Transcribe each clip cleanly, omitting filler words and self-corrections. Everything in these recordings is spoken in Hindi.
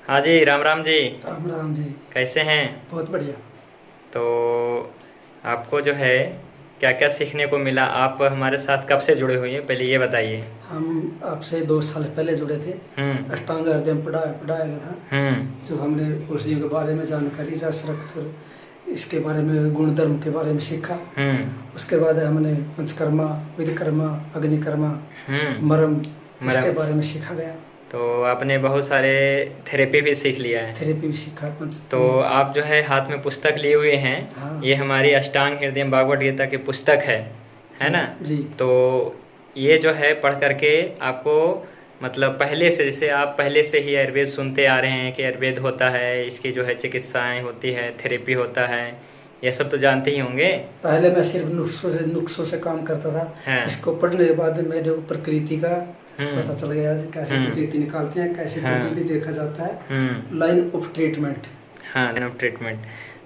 हाँ जी, राम राम जी। राम राम जी। कैसे हैं? बहुत बढ़िया। तो आपको जो है क्या क्या सीखने को मिला? आप हमारे साथ कब से जुड़े हुए हैं, पहले ये बताइए। हम आपसे 2 साल पहले जुड़े थे। हम्म। अष्टांग हृदय में पढ़ाया गया था। हम्म। जो हमने औषधियों के बारे में जानकारी, रस रक्त, इसके बारे में, गुणधर्म के बारे में सीखा। हम्म। उसके बाद हमने पंचकर्मा, विधिकर्मा, अग्निकर्मा, हम्म। मरम, इसके मरम। बारे में सीखा गया। तो आपने बहुत सारे थेरेपी भी सीख लिया है। थेरेपी भी सीखा तो आप जो है हाथ में पुस्तक लिए हुए हैं। हाँ ये हमारी अष्टांग हृदय भागवत गीता की पुस्तक है जी ना? जी। तो ये जो है पढ़ करके आपको मतलब पहले से, जैसे आप पहले से ही आयुर्वेद सुनते आ रहे हैं कि आयुर्वेद होता है, इसकी जो है चिकित्साएं होती है, थेरेपी होता है, ये सब तो जानते ही होंगे। पहले मैं सिर्फ नुस्खों से काम करता था। हाँ। इसको पढ़ने के बाद मेरे को प्रकृति का पता हम्म। चल गया, कैसे हम्म। प्रकृति निकालते हैं, कैसे हाँ। प्रकृति देखा जाता है। हम्म। Line of treatment. हाँ, लाइन ऑफ ट्रीटमेंट।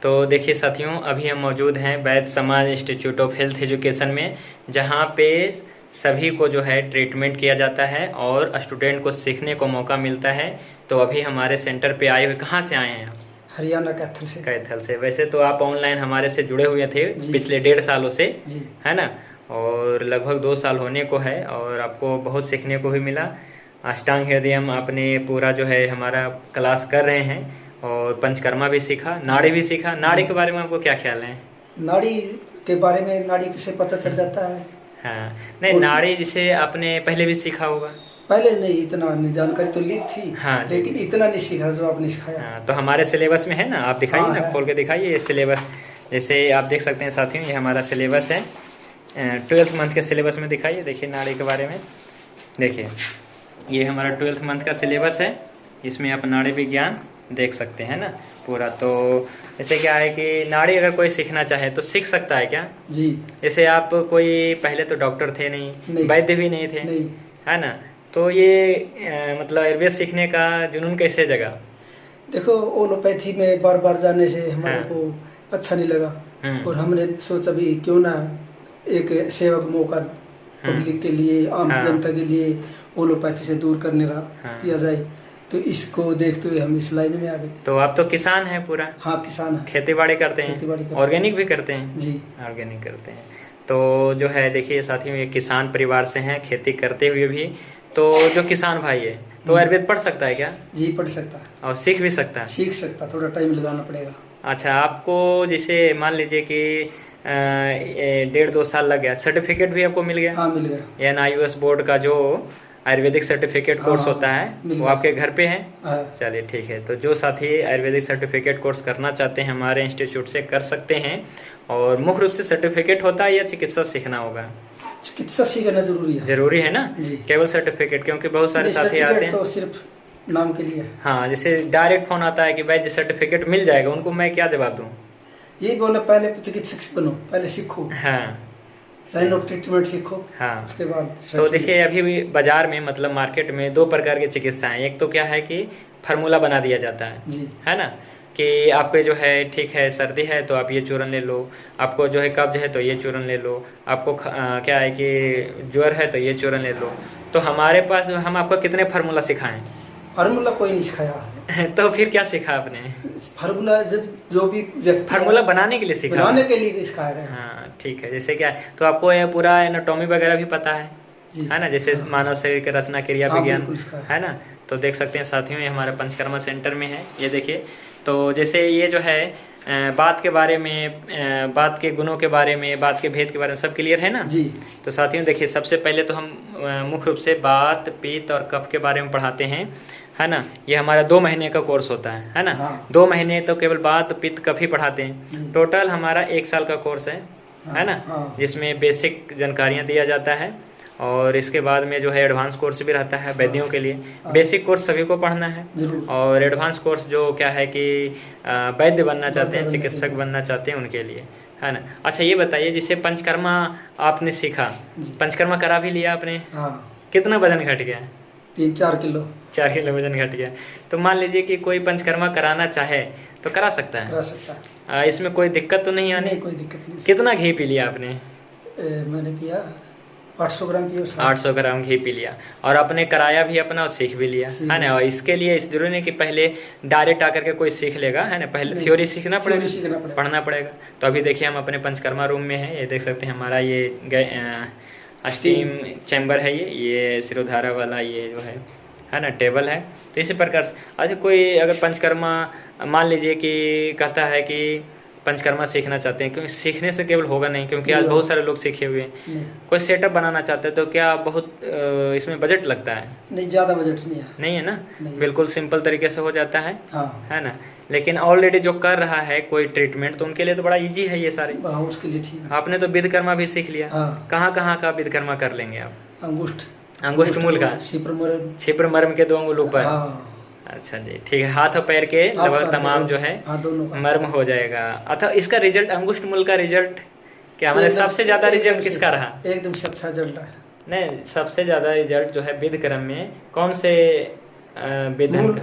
तो देखिए साथियों, अभी हम मौजूद हैं वैद्य समाज इंस्टीट्यूट ऑफ हेल्थ एजुकेशन में, जहाँ पे सभी को जो है ट्रीटमेंट किया जाता है और स्टूडेंट को सीखने को मौका मिलता है। तो अभी हमारे सेंटर पे आए हुए, कहाँ से आए हैं आप? हरियाणा कैथल से। कैथल से। वैसे तो आप ऑनलाइन हमारे से जुड़े हुए थे जी पिछले 1.5 सालों से, जी है ना? और लगभग 2 साल होने को है और आपको बहुत सीखने को भी मिला। अष्टांग हृदयम आपने पूरा जो है हमारा क्लास कर रहे हैं और पंचकर्मा भी सीखा, नाड़ी भी सीखा। नाड़ी जी। के बारे में आपको क्या ख्याल है? नाड़ी के बारे में, नाड़ी से पता चल जाता है। हाँ। नहीं, और नाड़ी जिसे आपने पहले भी सीखा होगा। पहले नहीं, इतना नहीं, जानकारी तो ली थी हाँ जी। लेकिन इतना नहीं सीखा जो आपने सिखाया। हाँ, तो हमारे सिलेबस में है ना, आप दिखाइए हाँ ना, है। खोल के दिखाइए ये सिलेबस। जैसे आप देख सकते हैं साथियों, ये हमारा सिलेबस है। 12th मंथ के सिलेबस में दिखाइए, देखिए नाड़ी के बारे में। देखिए ये हमारा 12th मंथ का सिलेबस है, इसमें आप नाड़ी विज्ञान देख सकते हैं ना पूरा। तो जैसे क्या है कि नाड़ी अगर कोई सीखना चाहे तो सीख सकता है क्या? जी। जैसे आप कोई पहले तो डॉक्टर थे नहीं, नहीं वैद्य भी नहीं थे, नहीं। है ना? तो ये मतलब आयुर्वेद सीखने का जुनून कैसे जगा? देखो, ओलोपैथी में बार बार जाने से हाँ। हमारे को अच्छा नहीं लगा। और हम्म। हमने सोचा भी क्यों ना एक सेवक मौका पब्लिक के लिए, आम हाँ। जनता के लिए ओलोपैथी से दूर करने का हाँ। किया जाए। तो इसको देखते हुए हम इस लाइन में आ गए। तो आप तो किसान हैं पूरा? हाँ, किसान है। खेती बाड़ी करते हैं? खेती बाड़ी करते ऑर्गेनिक भी करते हैं? हैं जी। ऑर्गेनिक करते हैं। तो जो है देखिए साथियों, ये किसान परिवार से हैं, खेती करते हुए भी। तो जो किसान भाई है तो आयुर्वेद पढ़ सकता है क्या? जी, पढ़ सकता है। और सीख भी सकता है? सीख सकता, थोड़ा टाइम लगाना पड़ेगा। अच्छा, आपको जैसे मान लीजिए कि 1.5-2 साल लग गया, सर्टिफिकेट भी आपको मिल गया? हाँ, मिल गया। NIOS बोर्ड का जो आयुर्वेदिक सर्टिफिकेट हाँ कोर्स हाँ, होता है मिल वो गया। आपके घर पे है? हाँ चलिए ठीक है। तो जो साथी आयुर्वेदिक सर्टिफिकेट कोर्स करना चाहते हैं हमारे इंस्टीट्यूट से कर सकते हैं। और मुख्य रूप से सर्टिफिकेट होता है या चिकित्सा सीखना होगा? चिकित्सा सीखना जरूरी है। जरूरी है ना? जी। केवल सर्टिफिकेट? क्योंकि बहुत सारे नहीं, साथी आते सर्टिफिकेट हैं। तो सिर्फ नाम के लिए है। हाँ, जैसे डायरेक्ट फोन आता है कि भाई सर्टिफिकेट मिल जाएगा, उनको मैं क्या जवाब दूँ? यही बोले, पहले चिकित्सक बनो, पहले सीखो, हाँ। लाइन ऑफ ट्रीटमेंट सीखो, हाँ। उसके बाद तो देखिए अभी भी बाजार में, मतलब मार्केट में 2 प्रकार की चिकित्साएं। एक तो क्या है कि फार्मूला बना दिया जाता जी है ना? कि आपके जो है ठीक है, सर्दी है तो आप ये चूरन ले लो, आपको जो है कब्ज है तो ये चूरन ले लो, आपको क्या है कि ज्वर है तो ये चूरन ले लो। तो हमारे पास हम आपको कितने फार्मूला सिखाएं? फार्मूला कोई नहीं सिखाया। तो फिर क्या सीखा आपने? फार्मूला जब जो भी व्यक्ति फार्मूला बनाने के लिए सीखा? बनाने के लिए सिखाया गया। हाँ ठीक है। जैसे क्या है, तो आपको ये पूरा एनाटॉमी वगैरह भी पता जी। है ना? जैसे हाँ। मानव शरीर के रचना क्रिया हाँ, विज्ञान, बिल्कुल सिखाया। है ना? तो देख सकते हैं साथियों, ये हमारे पंचकर्मा सेंटर में है। ये देखिए, तो जैसे ये जो है बात के बारे में, बात के गुणों के बारे में, बात के भेद के बारे में सब क्लियर है ना? जी। तो साथियों देखिए, सबसे पहले तो हम मुख्य रूप से बात, पित्त और कफ के बारे में पढ़ाते हैं, है ना? ये हमारा 2 महीने का कोर्स होता है ना? हाँ। 2 महीने तो केवल बात, पित्त, कफ ही पढ़ाते हैं। टोटल हमारा 1 साल का कोर्स है ना? हाँ। जिसमें बेसिक जानकारियाँ दिया जाता है और इसके बाद में जो है एडवांस कोर्स भी रहता है वैद्यों के लिए। बेसिक कोर्स सभी को पढ़ना है जरूर। और एडवांस कोर्स जो क्या है कि वैद्य बनना चाहते हैं, बनने के चिकित्सक लिए। बनना चाहते हैं उनके लिए, है ना? अच्छा ये बताइए, जैसे पंचकर्मा आपने सीखा, जी। पंचकर्मा करा भी लिया आपने, हाँ, कितना वजन घट गया? 3-4 किलो 4 किलो वजन घट गया। तो मान लीजिए कि कोई पंचकर्मा कराना चाहे तो करा सकता है? करा सकता है। इसमें कोई दिक्कत तो नहीं आनी? नहीं, कोई दिक्कत नहीं। कितना घी पी लिया आपने? मैंने पिया 800 ग्राम की 800 ग्राम घी पी लिया और अपने कराया भी अपना और सीख भी लिया, है ना। और इसके लिए इस जरूरी नहीं कि पहले डायरेक्ट आकर के कोई सीख लेगा, है ना, पहले थ्योरी सीखना पड़ेगा, पढ़ना पड़ेगा। तो अभी देखिए हम अपने पंचकर्मा रूम में है, ये देख सकते हैं हमारा ये स्टीम चैम्बर है, ये सिरोधारा वाला ये जो है ना टेबल है। तो इसी प्रकार से अच्छा कोई अगर पंचकर्मा मान लीजिए कि कहता है कि पंचकर्मा सीखना चाहते हैं, क्योंकि सीखने से केवल होगा नहीं, क्योंकि आज बहुत सारे लोग सीखे हुए हैं। कोई सेटअप बनाना चाहते हैं तो क्या बहुत इसमें बजट लगता है? नहीं, ज़्यादा बजट नहीं है ना, बिल्कुल सिंपल तरीके से हो जाता है, हाँ। है ना। लेकिन ऑलरेडी जो कर रहा है कोई ट्रीटमेंट तो उनके लिए तो बड़ा इजी है ये सारे, उसके लिए ठीक है। आपने तो विधकर्मा भी सीख लिया, हाँ। कहाँ का विधकर्मा कर लेंगे आप? अंगुष्ठ मूल का, क्षिप्र मर्म के 2 अंगुल ऊपर। अच्छा जी, ठीक है। हाथ और पैर के लगभग तमाम जो है मर्म हो जाएगा। अतः इसका रिजल्ट, अंगुष्ठ मूल का रिजल्ट क्या मतलब सबसे ज्यादा रिजल्ट किसका रहा? एकदम से अच्छा रिजल्ट है। नहीं, सबसे ज्यादा रिजल्ट जो है विधकर्म में कौन से विधन का?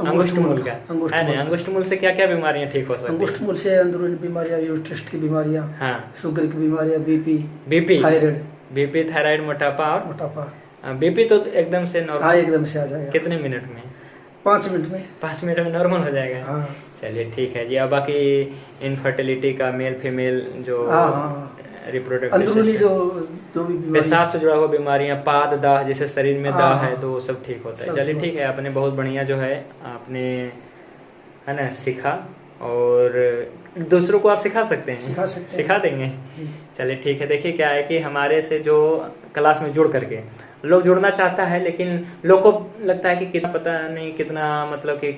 अंगुष्ठ मूल का, है ना। अंगुष्ठ मूल से क्या क्या बीमारियां ठीक हो सकती हैं? अंगुष्ठ मूल से अंदरूनी बीमारियां, यूट्रस की बीमारियां, हाँ, शुगर की बीमारियां, बीपी, थायराइड, मोटापा। बीपी तो एकदम से नॉर्मल, हाँ, एकदम से आ जाएगा। कितने मिनट में? 5 मिनट में। 5 मिनट में नॉर्मल हो जाएगा। हाँ। चलिए ठीक है जी। अब बाकी इनफर्टिलिटी का, मेल फीमेल जो रिप्रोडक्टिव अंदरूनी जो भी पेशाब से जुड़ा हुआ बीमारियां, पाद दाह, जैसे शरीर में दाह है तो वो सब ठीक होता है। चलिए ठीक है, आपने बहुत बढ़िया जो है आपने, है ना, सीखा और दूसरों को आप सिखा सकते हैं, सिखा देंगे। चलिए ठीक है। देखिए क्या है कि हमारे से जो क्लास में जुड़ करके लोग जुड़ना चाहता है, लेकिन लोग को लगता है कि कितना, पता नहीं कितना, मतलब कि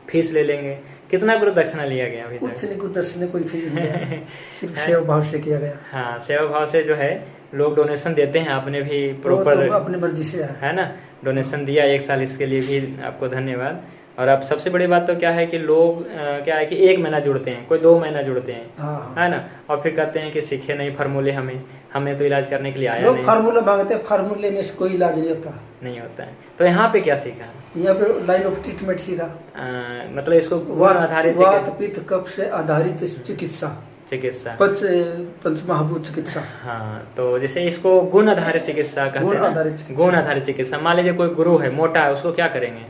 फीस ले लेंगे। कितना गुरु दक्षिणा लिया गया अभी तक? कुछ नहीं, गुरु दक्षिणा कोई फीस नहीं, सिर्फ सेवा भाव से किया गया। हाँ, सेवा भाव से जो है लोग डोनेशन देते हैं। आपने भी प्रॉपर तो अपनी मर्जी से है ना डोनेशन दिया 1 साल, इसके लिए भी आपको धन्यवाद। और अब सबसे बड़ी बात तो क्या है कि लोग क्या है कि 1 महीना जुड़ते हैं, कोई 2 महीना जुड़ते हैं, है ना, और फिर कहते हैं कि सीखे नहीं फार्मूले, हमें तो इलाज करने के लिए आया नहीं। फार्मूला मांगते हैं, फार्मूले में कोई इलाज नहीं होता है। तो यहाँ पे क्या सीखा? यहाँ पे लाइन ऑफ ट्रीटमेंट सीखा, मतलब इसको आधारित, वात पित्त कफ से आधारित चिकित्सा, पंचमहाभूत चिकित्सा। हाँ, तो जैसे इसको गुण आधारित चिकित्सा कहते हैं। गुण आधारित चिकित्सा। मान लीजिए कोई गुरु है, मोटा है, उसको क्या करेंगे?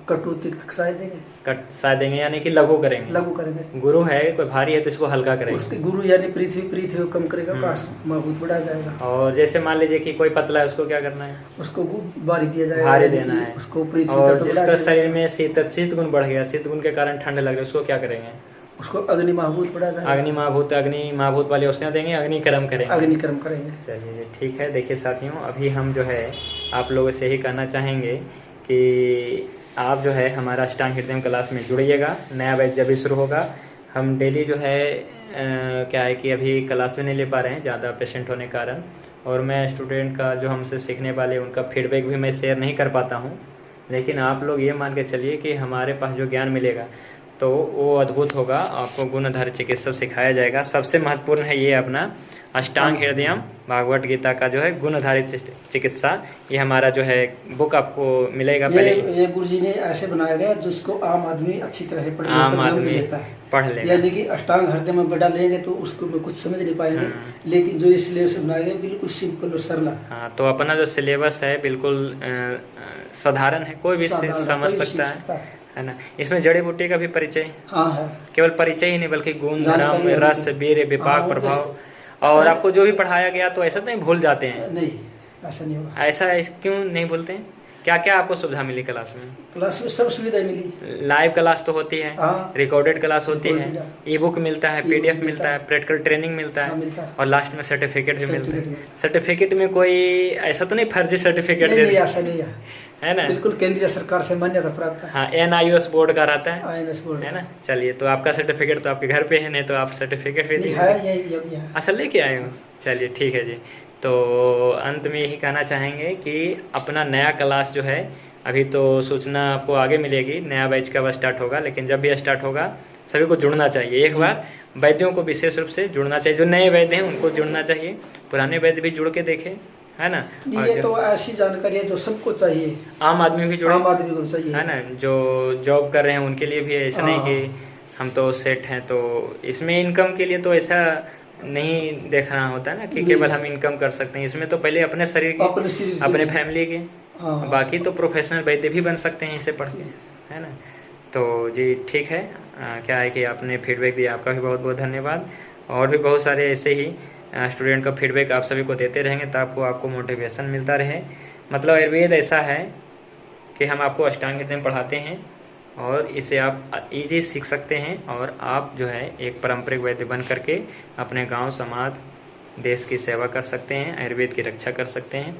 कटु तिक्त कसाय देंगे, यानी कि लघु करेंगे। गुरु है, कोई भारी है तो इसको हल्का करेंगे। उसके गुरु यानी पृथ्वी कम करेगा, महाभूत बढ़ा जाएगा। और जैसे मान लीजिए कि कोई पतला है, उसको क्या करना है? उसको भारी दिया जाएगा, भारी देना है उसको पृथ्वी। और जिसका शरीर में शीत गुण बढ़ गया, शीत गुण के कारण ठंड लग रही है, उसको क्या करेंगे? उसको अग्नि महाभूत बढ़ा जाएगा। अग्नि महाभूत वाली औषधियाँ देंगे, अग्निकर्म करेंगे। चलिए ठीक है। देखिए साथियों, अभी हम जो है आप लोगों से ही कहना चाहेंगे कि आप जो है हमारा अष्टांग हृदय क्लास में जुड़िएगा। नया बैच जब भी शुरू होगा, हम डेली जो है क्या है कि अभी क्लास में नहीं ले पा रहे हैं, ज़्यादा पेशेंट होने के कारण, और मैं स्टूडेंट का जो हमसे सीखने वाले उनका फीडबैक भी मैं शेयर नहीं कर पाता हूँ। लेकिन आप लोग ये मान के चलिए कि हमारे पास जो ज्ञान मिलेगा तो वो अद्भुत होगा। आपको गुण आधारित चिकित्सा सिखाया जाएगा। सबसे महत्वपूर्ण है ये अपना अष्टांग हृदयम, भागवत गीता का जो है गुण आधारित चिकित्सा। ये हमारा जो है बुक आपको मिलेगा। ये गुरुजी ने ऐसे बनाया गया जिसको आम आदमी अच्छी तरह पढ़ लेगा। यानी कि अष्टांग हृदय में बड़ा लेंगे तो उसको कुछ समझ नहीं पाएंगे, लेकिन जो इस सिलेबस बनाया गया बिल्कुल सिंपल और सरल। हाँ, तो अपना जो सिलेबस है बिल्कुल साधारण है, कोई भी समझ सकता है ना। इसमें जड़ी बूटी का भी परिचय है, केवल परिचय ही नहीं बल्कि गुण, धर्म, रस, वीर्य, विपाक, प्रभाव, और आपको जो भी पढ़ाया गया तो ऐसा नहीं भूल जाते हैं? नहीं, ऐसा नहीं होगा। ऐसा क्यों नहीं भूलते हैं? क्या क्या आपको सुविधा मिली क्लास में? क्लास में सब सुविधा मिली। लाइव क्लास तो होती है, रिकॉर्डेड क्लास होती है, ई बुक मिलता है, PDF मिलता है, प्रैक्टिकल ट्रेनिंग मिलता है, और लास्ट में सर्टिफिकेट भी मिलता है। सर्टिफिकेट में कोई ऐसा तो नहीं फर्जी सर्टिफिकेट दे? ऐसा नहीं है ना, बिल्कुल केंद्रीय सरकार से मान्यता प्राप्त है। हाँ, NIOS बोर्ड का रहता है, INS बोर्ड है ना। चलिए, तो आपका सर्टिफिकेट तो आपके घर पे है, नहीं तो आप सर्टिफिकेट भी अच्छा लेके आए हो। चलिए ठीक है जी। तो अंत में यही कहना चाहेंगे कि अपना नया क्लास जो है, अभी तो सूचना आपको आगे मिलेगी, नया बैच कब स्टार्ट होगा, लेकिन जब भी स्टार्ट होगा सभी को जुड़ना चाहिए। एक बार वैद्यों को विशेष रूप से जुड़ना चाहिए, जो नए वैद्य हैं उनको जुड़ना चाहिए, पुराने वैद्य भी जुड़ के देखें, है ना। ये तो ऐसी जानकारी है जो सबको चाहिए, आम आदमी भी जुड़े, आम आदमी को चाहिए, है ना। जो जॉब कर रहे हैं उनके लिए भी ऐसा नहीं कि हम तो सेट हैं, तो इसमें इनकम के लिए तो ऐसा नहीं देखना होता है ना कि केवल हम इनकम कर सकते हैं। इसमें तो पहले अपने शरीर की, अपने फैमिली के, बाकी तो प्रोफेशनल वैद्य भी बन सकते हैं इसे पढ़ के, है ना। तो जी ठीक है, क्या है कि आपने फीडबैक दिया, आपका भी बहुत बहुत धन्यवाद। और भी बहुत सारे ऐसे ही स्टूडेंट का फीडबैक आप सभी को देते रहेंगे ताकि आपको मोटिवेशन मिलता रहे। मतलब आयुर्वेद ऐसा है कि हम आपको अष्टांग हृदय में पढ़ाते हैं और इसे आप इजी सीख सकते हैं और आप जो है एक पारंपरिक वैद्य बन करके अपने गांव, समाज, देश की सेवा कर सकते हैं, आयुर्वेद की रक्षा कर सकते हैं।